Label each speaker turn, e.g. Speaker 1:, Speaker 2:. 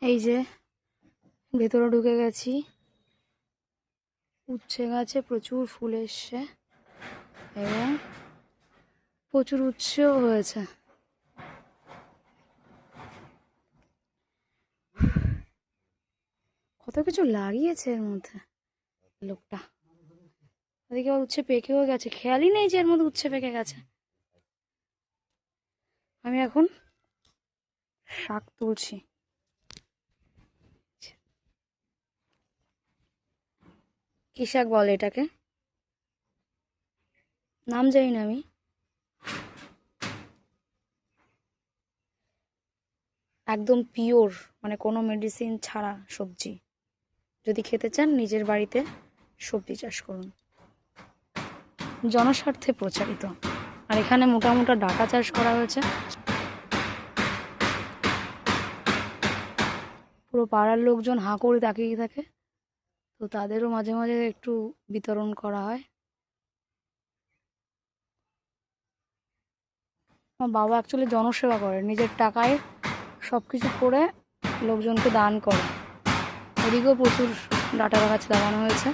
Speaker 1: এই যে ভেতরে ঢুকে গেছি। উচ্ছে গাছে প্রচুর ফুল এসছে এবং প্রচুর উচ্ছেও হয়েছে। কত কিছু লাগিয়েছে এর মধ্যে লোকটা। ওদিকে উচ্ছে পেকেও গেছে, খেয়ালই নেই যে এর মধ্যে উচ্ছে পেকে গেছে। আমি এখন শাক তুলছি। কি শাক বলে এটাকে, নাম জানি না আমি। একদম পিওর, মানে কোনো মেডিসিন ছাড়া সবজি। যদি খেতে চান নিজের বাড়িতে সবজি চাষ করুন, জনস্বার্থে প্রচারিত। আর এখানে মোটা মোটা ডাটা চাষ করা হয়েছে। পুরো পাড়ার লোকজন হাঁ করে তাকিয়ে থাকে, তো তাদেরও মাঝে মাঝে একটু বিতরণ করা হয়। আমার বাবা অ্যাকচুয়ালি জনসেবা করে, নিজের টাকায় সব কিছু করে লোকজনকে দান করে। ওদিকেও প্রচুর ডাটা গাছ লাগানো হয়েছে।